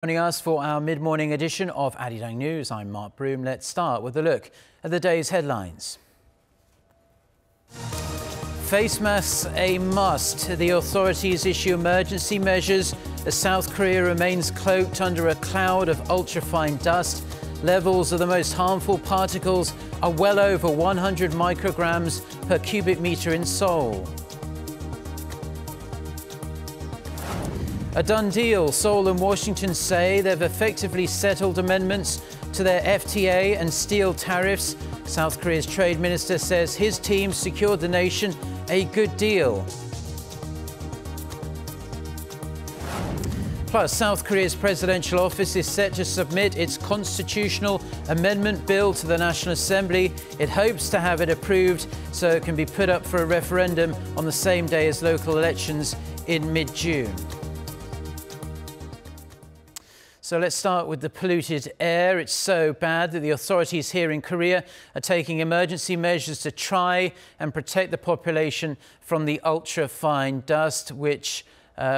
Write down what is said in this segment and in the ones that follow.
Joining us for our mid-morning edition of Arirang News, I'm Mark Broom. Let's start with a look at the day's headlines. Face masks a must. The authorities issue emergency measures as South Korea remains cloaked under a cloud of ultrafine dust. Levels of the most harmful particles are well over 100 micrograms per cubic meter in Seoul. A done deal. Seoul and Washington say they've effectively settled amendments to their FTA and steel tariffs. South Korea's trade minister says his team secured the nation a good deal. Plus, South Korea's presidential office is set to submit its constitutional amendment bill to the National Assembly. It hopes to have it approved so it can be put up for a referendum on the same day as local elections in mid-June. So let's start with the polluted air. It's so bad that the authorities here in Korea are taking emergency measures to try and protect the population from the ultra-fine dust, which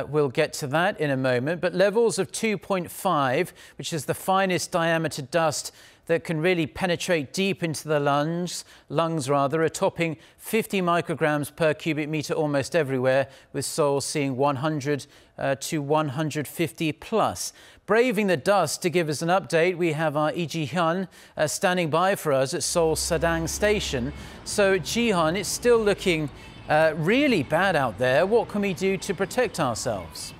we'll get to that in a moment. But levels of 2.5, which is the finest diameter dust that can really penetrate deep into the lungs are topping 50 micrograms per cubic meter almost everywhere, with Seoul seeing 100 to 150 plus. Braving the dust, to give us an update, we have our Lee Ji-hyun standing by for us at Seoul Sadang Station. So, Ji-hyun, it's still looking really bad out there. What can we do to protect ourselves?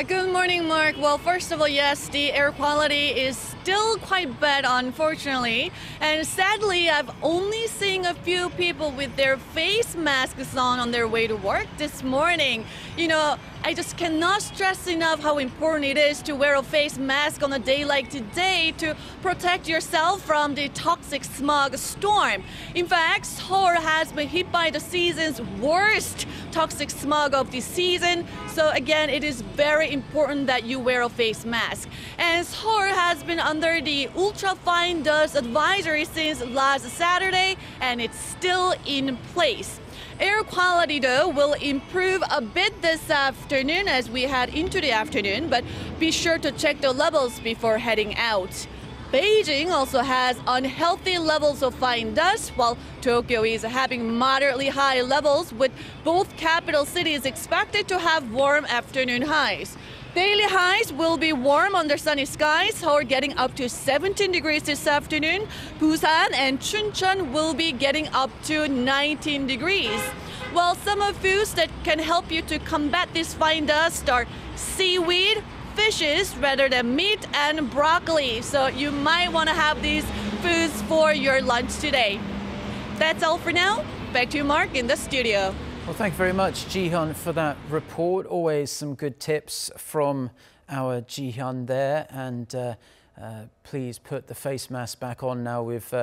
Good morning, Mark. Well, first of all, yes, the air quality is still quite bad, unfortunately. And sadly, I've only seen a few people with their face masks on their way to work this morning. You know, I just cannot stress enough how important it is to wear a face mask on a day like today to protect yourself from the toxic smog storm. In fact, Seoul has been hit by the season's worst toxic smog of the season. So again, it is very important that you wear a face mask. And Seoul has been under the ultra-fine dust advisory since last Saturday, and it's still in place. Air quality, though, will improve a bit this afternoon as we head into the afternoon, but be sure to check the levels before heading out. Beijing also has unhealthy levels of fine dust, while Tokyo is having moderately high levels, with both capital cities expected to have warm afternoon highs. Daily highs will be warm under sunny skies, or getting up to 17 degrees this afternoon. Busan and Chuncheon will be getting up to 19 degrees. Well, summer foods that can help you to combat this fine dust are seaweed, fishes rather than meat, and broccoli. So you might want to have these foods for your lunch today. That's all for now. Back to you, Mark, in the studio. Well, thank you very much, Ji-hyun, for that report. Always some good tips from our Ji-hyun there. And please put the face mask back on now we've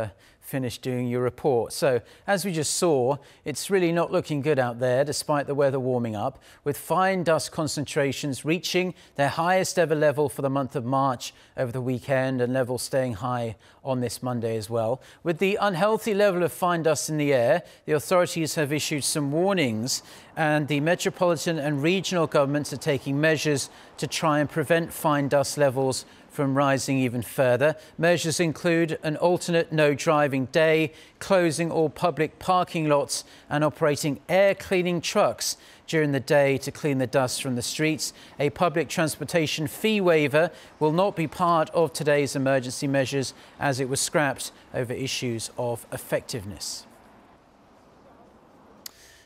finished doing your report. So, as we just saw, it's really not looking good out there despite the weather warming up, with fine dust concentrations reaching their highest ever level for the month of March over the weekend, and levels staying high on this Monday as well. With the unhealthy level of fine dust in the air, the authorities have issued some warnings, and the metropolitan and regional governments are taking measures to try and prevent fine dust levels from rising even further. Measures include an alternate no driving day, closing all public parking lots, and operating air cleaning trucks during the day to clean the dust from the streets. A public transportation fee waiver will not be part of today's emergency measures, as it was scrapped over issues of effectiveness.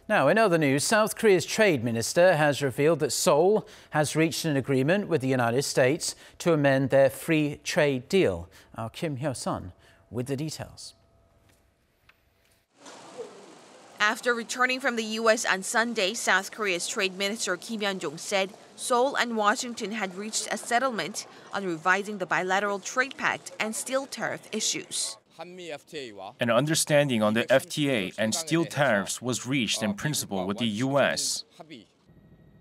Now, in other news, South Korea's trade minister has revealed that Seoul has reached an agreement with the United States to amend their free trade deal. Our Kim Hyo-sun with the details. After returning from the U.S. on Sunday, South Korea's Trade Minister Kim Yeon-jong said Seoul and Washington had reached a settlement on revising the bilateral trade pact and steel tariff issues. An understanding on the FTA and steel tariffs was reached in principle with the U.S.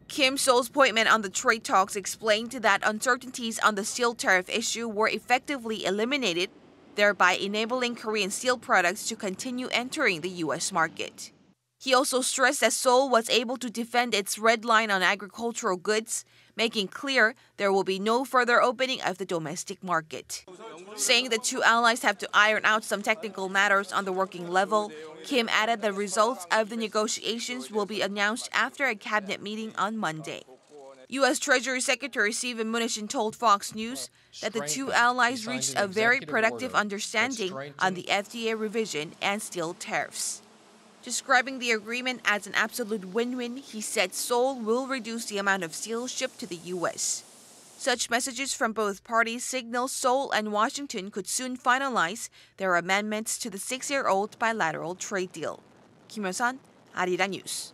Kim Seoul's appointment on the trade talks explained that uncertainties on the steel tariff issue were effectively eliminated, thereby enabling Korean steel products to continue entering the U.S. market. He also stressed that Seoul was able to defend its red line on agricultural goods, making clear there will be no further opening of the domestic market. Saying the two allies have to iron out some technical matters on the working level, Kim added the results of the negotiations will be announced after a cabinet meeting on Monday. U.S. Treasury Secretary Steven Mnuchin told Fox News that the two allies reached a very productive understanding on the FTA revision and steel tariffs. Describing the agreement as an absolute win-win, he said Seoul will reduce the amount of steel shipped to the U.S. Such messages from both parties signal Seoul and Washington could soon finalize their amendments to the 6-year-old bilateral trade deal. Kim Hwaseong, Arirang News.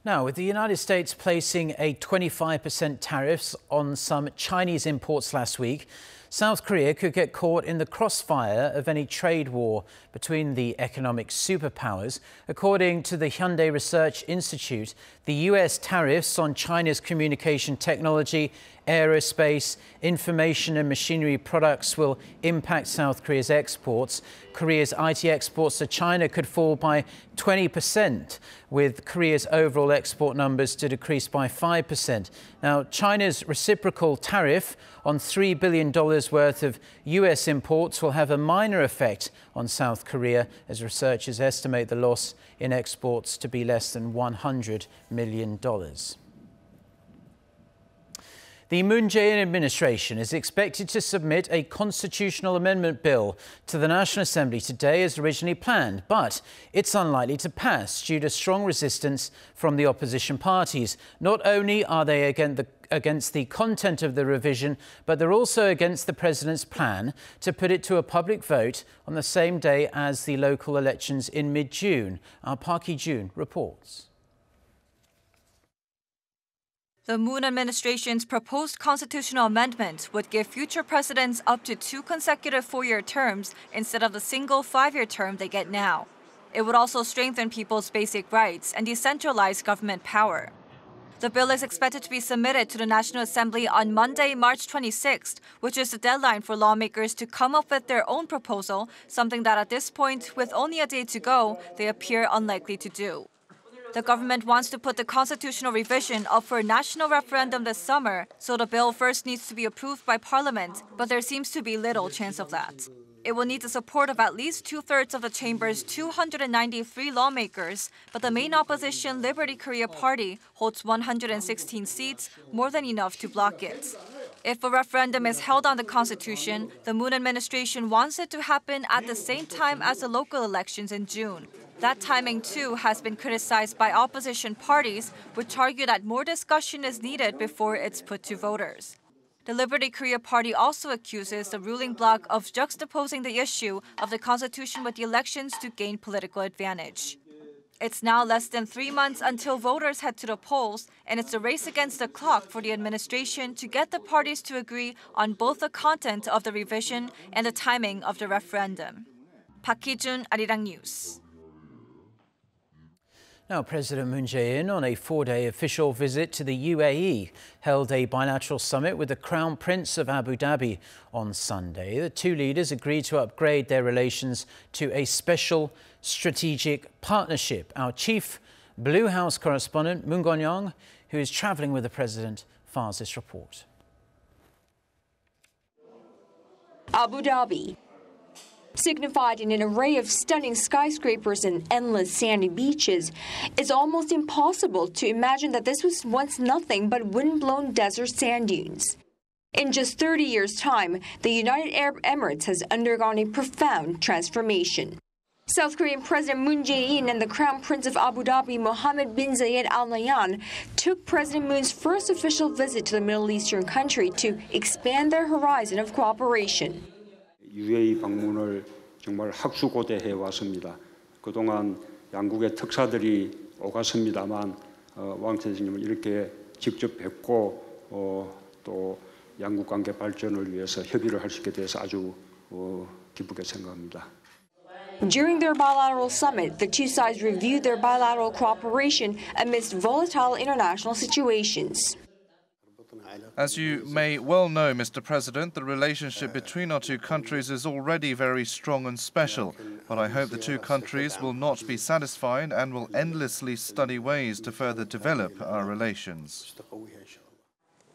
Now, with the United States placing a 25% tariffs on some Chinese imports last week, South Korea could get caught in the crossfire of any trade war between the economic superpowers. According to the Hyundai Research Institute, the U.S. tariffs on China's communication technology, aerospace, information and machinery products will impact South Korea's exports. Korea's IT exports to China could fall by 20%, with Korea's overall export numbers to decrease by 5%. Now, China's reciprocal tariff on $3 billion worth of U.S. imports will have a minor effect on South Korea, as researchers estimate the loss in exports to be less than $100 million. The Moon Jae-in administration is expected to submit a constitutional amendment bill to the National Assembly today as originally planned, but it's unlikely to pass due to strong resistance from the opposition parties. Not only are they against the content of the revision, but they're also against the president's plan to put it to a public vote on the same day as the local elections in mid-June. Our Park Hee-jun reports. The Moon administration's proposed constitutional amendment would give future presidents up to 2 consecutive 4-year terms instead of the single 5-year term they get now. It would also strengthen people's basic rights and decentralize government power. The bill is expected to be submitted to the National Assembly on Monday, March 26th, which is the deadline for lawmakers to come up with their own proposal, something that at this point, with only a day to go, they appear unlikely to do. The government wants to put the constitutional revision up for a national referendum this summer, so the bill first needs to be approved by Parliament, but there seems to be little chance of that. It will need the support of at least 2/3 of the chamber's 293 lawmakers, but the main opposition Liberty Korea Party holds 116 seats, more than enough to block it. If a referendum is held on the Constitution, the Moon administration wants it to happen at the same time as the local elections in June. That timing, too, has been criticized by opposition parties, which argue that more discussion is needed before it's put to voters. The Liberty Korea Party also accuses the ruling bloc of juxtaposing the issue of the Constitution with the elections to gain political advantage. It's now less than 3 months until voters head to the polls, and it's a race against the clock for the administration to get the parties to agree on both the content of the revision and the timing of the referendum. Park Hee-jun, Arirang News. Now, President Moon Jae-in, on a 4-day official visit to the UAE, held a bilateral summit with the Crown Prince of Abu Dhabi on Sunday. The two leaders agreed to upgrade their relations to a special strategic partnership. Our chief Blue House correspondent, Moon Gon-young, who is travelling with the president, files this report. Abu Dhabi, signified in an array of stunning skyscrapers and endless sandy beaches, it's almost impossible to imagine that this was once nothing but wind-blown desert sand dunes. In just 30 years' time, the United Arab Emirates has undergone a profound transformation. South Korean President Moon Jae-in and the Crown Prince of Abu Dhabi, Mohammed bin Zayed Al Nahyan, took President Moon's first official visit to the Middle Eastern country to expand their horizon of cooperation. UAE 방문을 정말 학수고대해 왔습니다. 그동안 양국의 특사들이 오갔습니다만 왕 선생님을 이렇게 직접 뵙고 또 양국 관계 발전을 위해서 협의를 할 수 있게 돼서 아주 기쁘게 생각합니다. During their bilateral summit, the two sides reviewed their bilateral cooperation amidst volatile international situations. As you may well know, Mr. President, the relationship between our two countries is already very strong and special, but I hope the two countries will not be satisfied and will endlessly study ways to further develop our relations.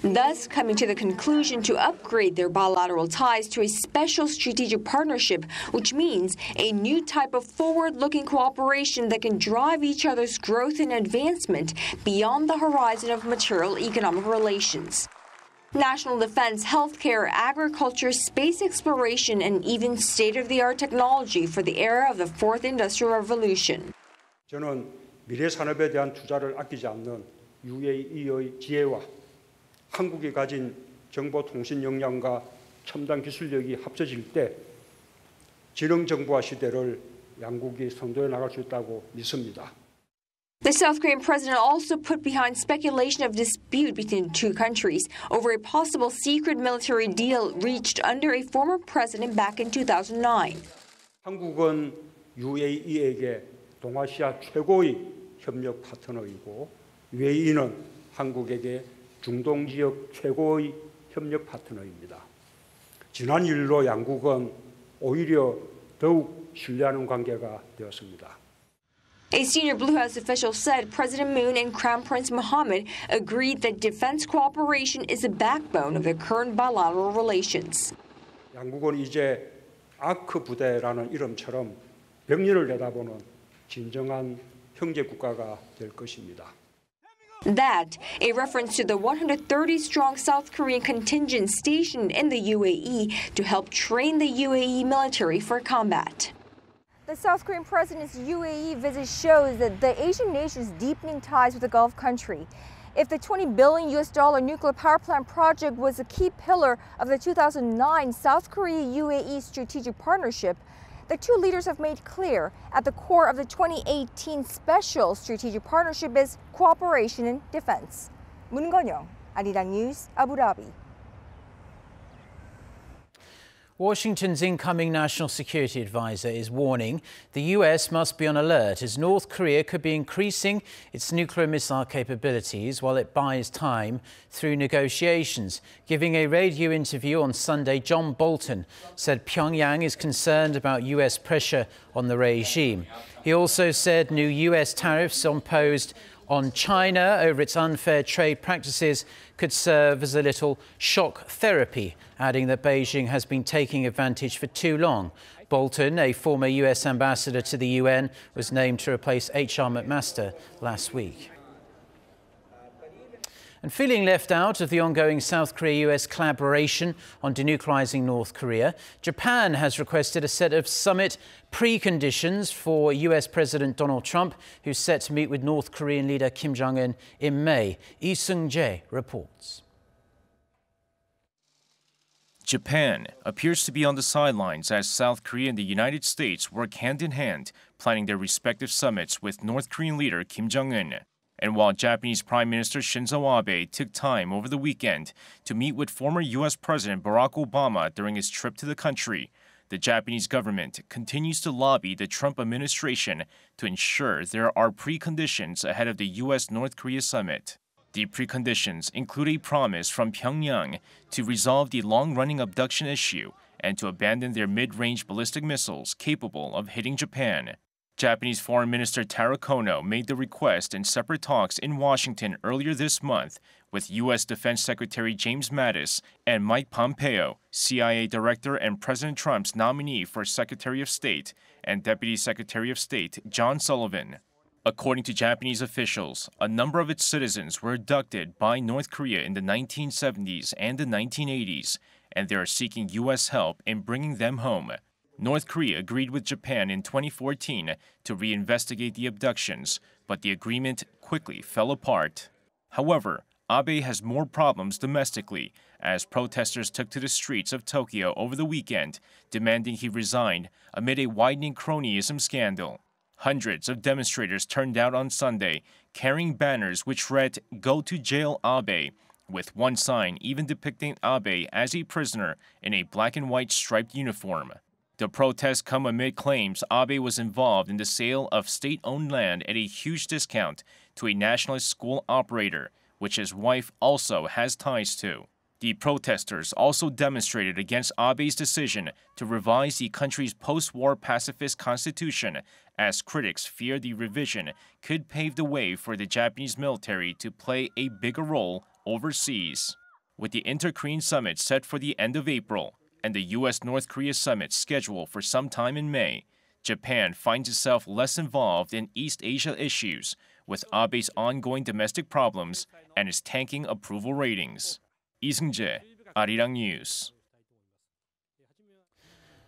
Thus coming to the conclusion to upgrade their bilateral ties to a special strategic partnership, which means a new type of forward-looking cooperation that can drive each other's growth and advancement beyond the horizon of material economic relations. National defense, healthcare, agriculture, space exploration, and even state-of-the-art technology for the era of the Fourth Industrial Revolution. 저는 미래 산업에 대한 투자를 아끼지 않는 UAE의 지혜와 한국이 가진 정보통신 역량과 첨단 기술력이 합쳐질 때 지능정보화 시대를 양국이 선도해 나갈 수 있다고 믿습니다. The South Korean president also put behind speculation of dispute between the two countries over a possible secret military deal reached under a former president back in 2009. 한국은 UAE에게 동아시아 최고의 협력 파트너이고 UAE는 한국에게 중동 지역 최고의 협력 파트너입니다. 지난 일로 양국은 오히려 더욱 신뢰하는 관계가 되었습니다. A senior Blue House official said President Moon and Crown Prince Mohammed agreed that defense cooperation is the backbone of their current bilateral relations. 양국은 이제 아크 부대라는 이름처럼 병력을 내다보는 진정한 형제 국가가 될 것입니다. That, a reference to the 130-strong South Korean contingent stationed in the UAE to help train the UAE military for combat. The South Korean president's UAE visit shows that the Asian nation's deepening ties with the Gulf country. If the $20 billion nuclear power plant project was a key pillar of the 2009 South Korea-UAE strategic partnership, the two leaders have made clear at the core of the 2018 special strategic partnership is cooperation in defense. 문건영, Arirang News, Abu Dhabi. Washington's incoming national security advisor is warning the U.S. must be on alert as North Korea could be increasing its nuclear missile capabilities while it buys time through negotiations. Giving a radio interview on Sunday, John Bolton said Pyongyang is concerned about U.S. pressure on the regime. He also said new U.S. tariffs imposed on China over its unfair trade practices could serve as a little shock therapy, adding that Beijing has been taking advantage for too long. Bolton, a former US ambassador to the UN, was named to replace H.R. McMaster last week. And feeling left out of the ongoing South Korea-US collaboration on denuclearizing North Korea, Japan has requested a set of summit preconditions for US President Donald Trump, who's set to meet with North Korean leader Kim Jong-un in May. Lee Seung-jae reports. Japan appears to be on the sidelines as South Korea and the United States work hand in hand, planning their respective summits with North Korean leader Kim Jong-un. And while Japanese Prime Minister Shinzo Abe took time over the weekend to meet with former U.S. President Barack Obama during his trip to the country, the Japanese government continues to lobby the Trump administration to ensure there are preconditions ahead of the U.S.-North Korea summit. The preconditions include a promise from Pyongyang to resolve the long-running abduction issue and to abandon their mid-range ballistic missiles capable of hitting Japan. Japanese Foreign Minister Taro Kono made the request in separate talks in Washington earlier this month with U.S. Defense Secretary James Mattis and Mike Pompeo, CIA Director and President Trump's nominee for Secretary of State, and Deputy Secretary of State John Sullivan. According to Japanese officials, a number of its citizens were abducted by North Korea in the 1970s and the 1980s, and they are seeking U.S. help in bringing them home. North Korea agreed with Japan in 2014 to reinvestigate the abductions, but the agreement quickly fell apart. However, Abe has more problems domestically, as protesters took to the streets of Tokyo over the weekend, demanding he resign amid a widening cronyism scandal. Hundreds of demonstrators turned out on Sunday, carrying banners which read, "Go to jail, Abe," with one sign even depicting Abe as a prisoner in a black and white striped uniform. The protests come amid claims Abe was involved in the sale of state-owned land at a huge discount to a nationalist school operator, which his wife also has ties to. The protesters also demonstrated against Abe's decision to revise the country's post-war pacifist constitution, as critics fear the revision could pave the way for the Japanese military to play a bigger role overseas. With the Inter-Korean summit set for the end of April and the U.S.-North Korea summit scheduled for sometime in May, Japan finds itself less involved in East Asia issues, with Abe's ongoing domestic problems and its tanking approval ratings. Lee Seung-jae, Arirang News.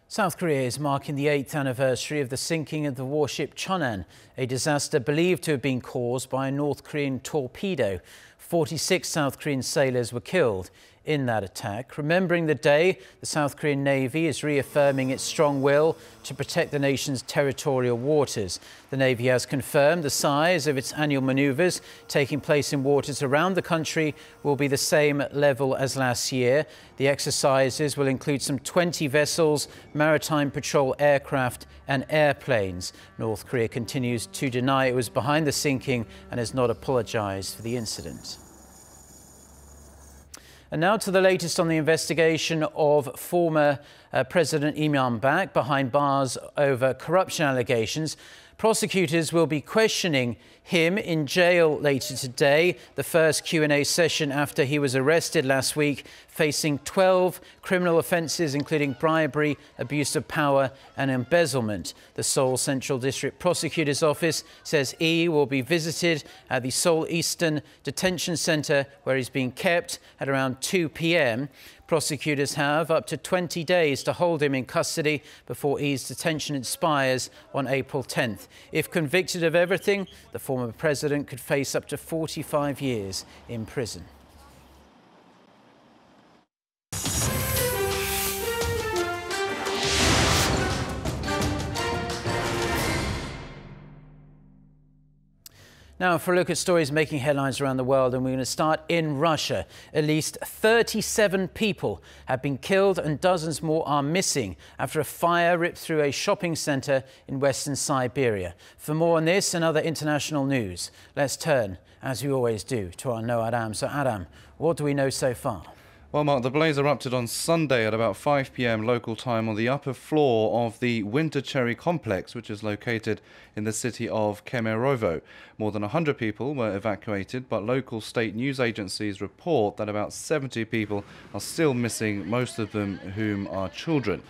South Korea is marking the 8th anniversary of the sinking of the warship Cheonan, a disaster believed to have been caused by a North Korean torpedo. 46 South Korean sailors were killed in that attack. Remembering the day, the South Korean Navy is reaffirming its strong will to protect the nation's territorial waters. The Navy has confirmed the size of its annual maneuvers taking place in waters around the country will be the same level as last year. The exercises will include some 20 vessels, maritime patrol aircraft and airplanes. North Korea continues to deny it was behind the sinking and has not apologized for the incident. And now to the latest on the investigation of former President Lee Myung-bak behind bars over corruption allegations. Prosecutors will be questioning him in jail later today, the first Q&A session after he was arrested last week, facing 12 criminal offences, including bribery, abuse of power and embezzlement. The Seoul Central District Prosecutor's Office says Lee will be visited at the Seoul Eastern Detention Centre, where he's being kept, at around 2 p.m. Prosecutors have up to 20 days to hold him in custody before Lee's detention expires on April 10th. If convicted of everything, the former president could face up to 45 years in prison. Now for a look at stories making headlines around the world, and we're going to start in Russia. At least 37 people have been killed and dozens more are missing after a fire ripped through a shopping centre in western Siberia. For more on this and other international news, let's turn, as we always do, to our No Adam. So Adam, what do we know so far? Well, Mark, the blaze erupted on Sunday at about 5 p.m. local time on the upper floor of the Winter Cherry complex, which is located in the city of Kemerovo. More than 100 people were evacuated, but local state news agencies report that about 70 people are still missing, most of them whom are children.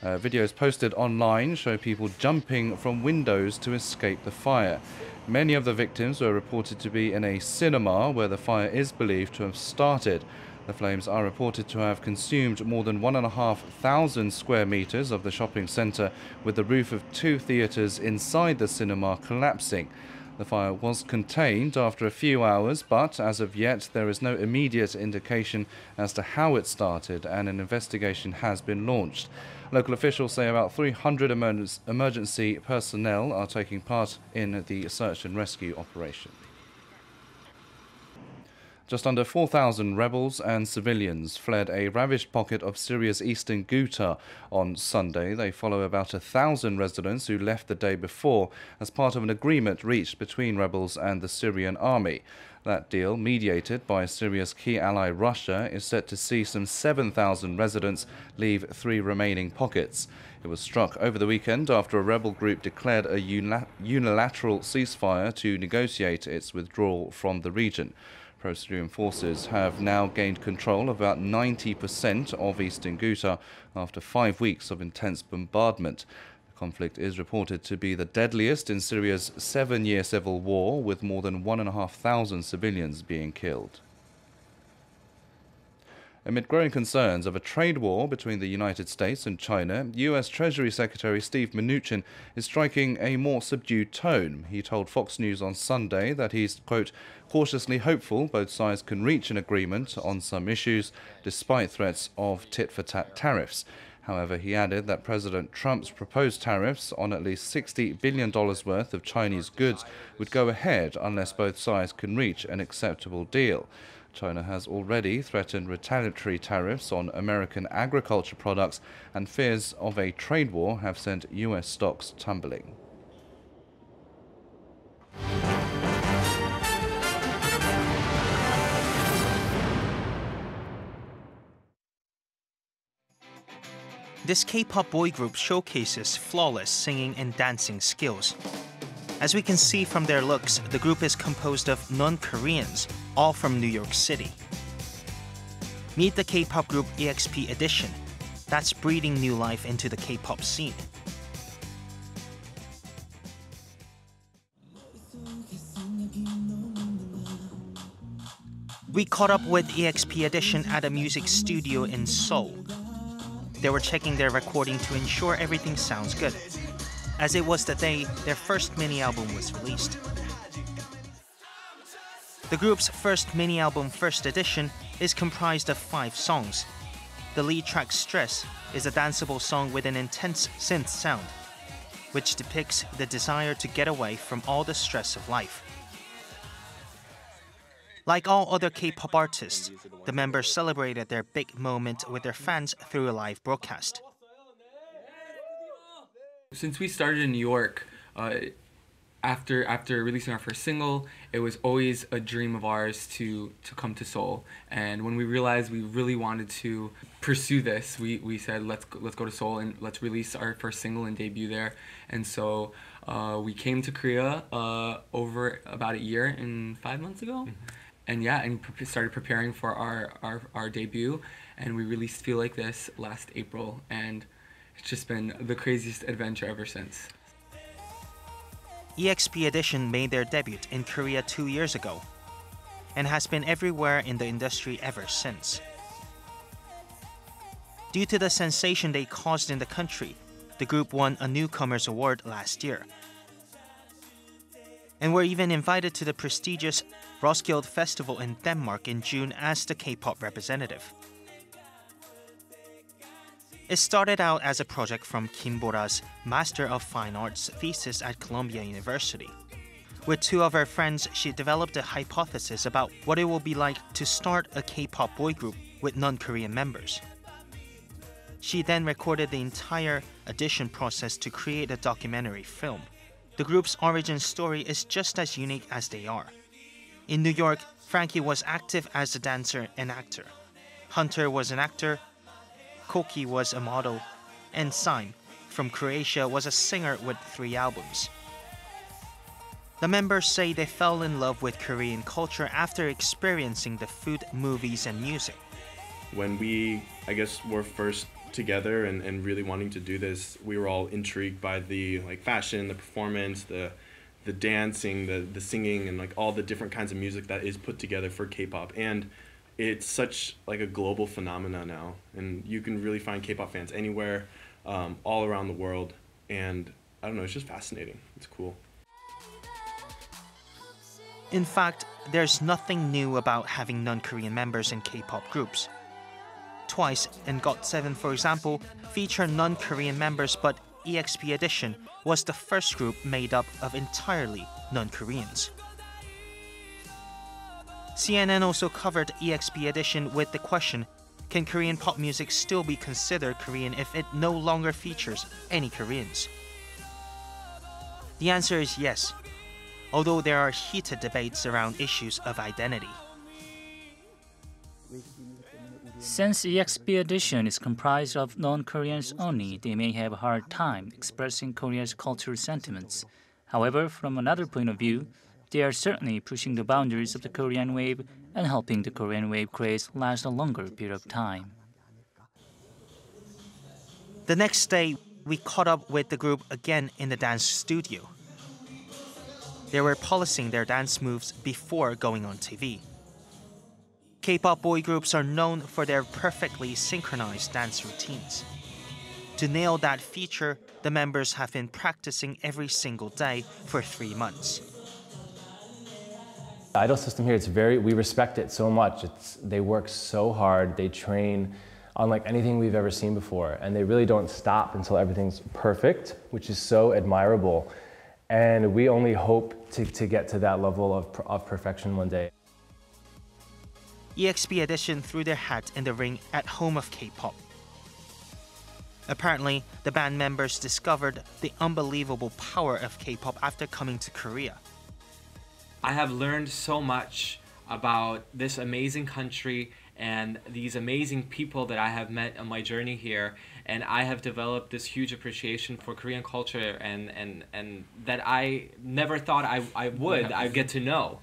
Videos posted online show people jumping from windows to escape the fire. Many of the victims were reported to be in a cinema where the fire is believed to have started. The flames are reported to have consumed more than 1,500 square meters of the shopping centre, with the roof of 2 theatres inside the cinema collapsing. The fire was contained after a few hours, but as of yet there is no immediate indication as to how it started, and an investigation has been launched. Local officials say about 300 emergency personnel are taking part in the search and rescue operation. Just under 4,000 rebels and civilians fled a ravaged pocket of Syria's eastern Ghouta on Sunday. They follow about 1,000 residents who left the day before as part of an agreement reached between rebels and the Syrian army. That deal, mediated by Syria's key ally Russia, is set to see some 7,000 residents leave 3 remaining pockets. It was struck over the weekend after a rebel group declared a unilateral ceasefire to negotiate its withdrawal from the region. Pro-Syrian forces have now gained control of about 90% of eastern Ghouta after 5 weeks of intense bombardment. The conflict is reported to be the deadliest in Syria's 7-year civil war, with more than 1,500 civilians being killed. Amid growing concerns of a trade war between the United States and China, U.S. Treasury Secretary Steve Mnuchin is striking a more subdued tone. He told Fox News on Sunday that he's, quote, cautiously hopeful both sides can reach an agreement on some issues, despite threats of tit-for-tat tariffs. However, he added that President Trump's proposed tariffs on at least $60 billion worth of Chinese goods would go ahead unless both sides can reach an acceptable deal. China has already threatened retaliatory tariffs on American agriculture products, and fears of a trade war have sent U.S. stocks tumbling. This K-pop boy group showcases flawless singing and dancing skills. As we can see from their looks, the group is composed of non-Koreans, all from New York City. Meet the K-pop group EXP Edition. That's breathing new life into the K-pop scene. We caught up with EXP Edition at a music studio in Seoul. They were checking their recording to ensure everything sounds good, as it was the day their first mini-album was released. The group's first mini-album, First Edition, is comprised of 5 songs. The lead track, Stress, is a danceable song with an intense synth sound, which depicts the desire to get away from all the stress of life. Like all other K-pop artists, the members celebrated their big moment with their fans through a live broadcast. Since we started in New York, after releasing our first single, it was always a dream of ours to come to Seoul. And when we realized we really wanted to pursue this, we said let's go to Seoul and let's release our first single and debut there. And so we came to Korea over about a year and 5 months ago. And started preparing for our debut, and we released Feel Like This last April, and it's just been the craziest adventure ever since. EXP Edition made their debut in Korea 2 years ago, and has been everywhere in the industry ever since. Due to the sensation they caused in the country, the group won a Newcomers Award last year, and were even invited to the prestigious Roskilde Festival in Denmark in June as the K-pop representative. It started out as a project from Kim Bora's Master of Fine Arts thesis at Columbia University. With 2 of her friends, she developed a hypothesis about what it will be like to start a K-pop boy group with non-Korean members. She then recorded the entire audition process to create a documentary film. The group's origin story is just as unique as they are. In New York, Frankie was active as a dancer and actor. Hunter was an actor, Koki was a model, and Saim, from Croatia, was a singer with 3 albums. The members say they fell in love with Korean culture after experiencing the food, movies, and music. When we, were first together and really wanting to do this, we were all intrigued by the fashion, the performance, the dancing, the singing, and all the different kinds of music that is put together for K-pop. And it's such a global phenomena now, and you can really find K-pop fans anywhere, all around the world. And I don't know, it's just fascinating. It's cool. In fact, there's nothing new about having non-Korean members in K-pop groups. Twice and GOT7, for example, feature non-Korean members, but EXP Edition was the first group made up of entirely non-Koreans. CNN also covered EXP Edition with the question, can Korean pop music still be considered Korean if it no longer features any Koreans? The answer is yes, although there are heated debates around issues of identity. Since EXP Edition is comprised of non-Koreans only, they may have a hard time expressing Korea's cultural sentiments. However, from another point of view, they are certainly pushing the boundaries of the Korean wave and helping the Korean wave craze last a longer period of time. The next day, we caught up with the group again in the dance studio. They were polishing their dance moves before going on TV. K-pop boy groups are known for their perfectly synchronized dance routines. To nail that feature, the members have been practicing every single day for 3 months. The idol system here, we respect it so much. They work so hard, they train unlike anything we've ever seen before, and they really don't stop until everything's perfect, which is so admirable. And we only hope to get to that level of perfection one day. EXP Edition threw their hat in the ring at home of K-pop. Apparently, the band members discovered the unbelievable power of K-pop after coming to Korea. I have learned so much about this amazing country and these amazing people that I have met on my journey here, and I have developed this huge appreciation for Korean culture and that I never thought I'd get to know.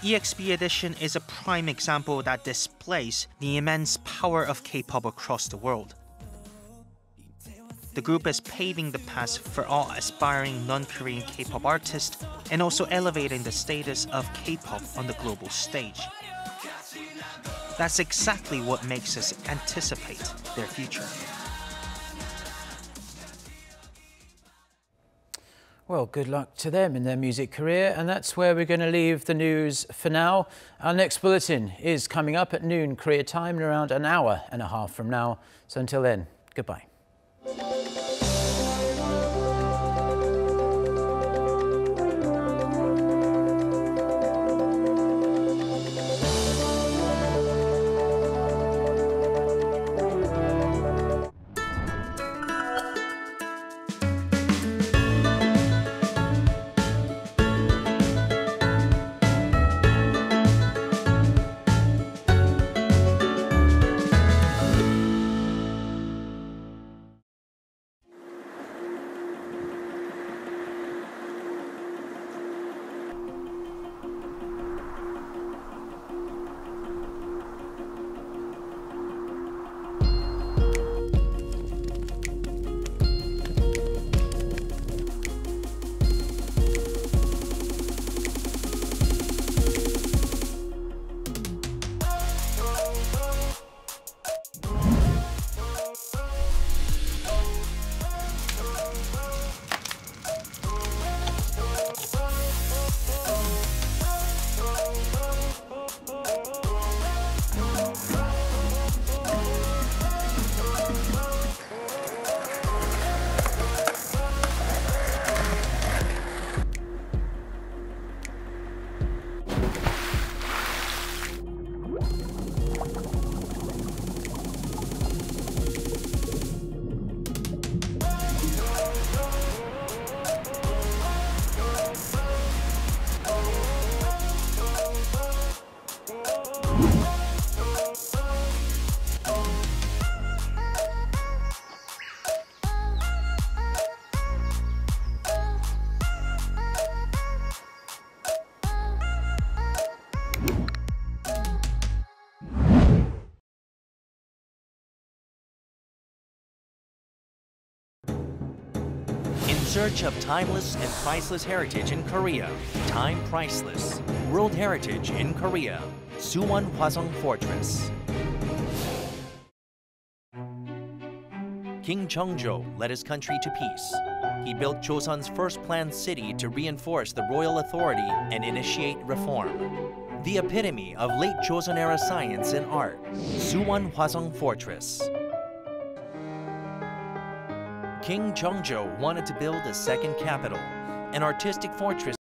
EXP Edition is a prime example that displays the immense power of K-pop across the world. The group is paving the path for all aspiring non-Korean K-pop artists and also elevating the status of K-pop on the global stage. That's exactly what makes us anticipate their future. Well, good luck to them in their music career, and that's where we're going to leave the news for now. Our next bulletin is coming up at noon Korea time in around an hour and a half from now. So until then, goodbye. In search of timeless and priceless heritage in Korea. Time Priceless. World Heritage in Korea. Suwon Hwaseong Fortress. King Cheongjo led his country to peace. He built Joseon's first planned city to reinforce the royal authority and initiate reform. The epitome of late Joseon-era science and art. Suwon Hwaseong Fortress. King Cheongjo wanted to build a second capital, an artistic fortress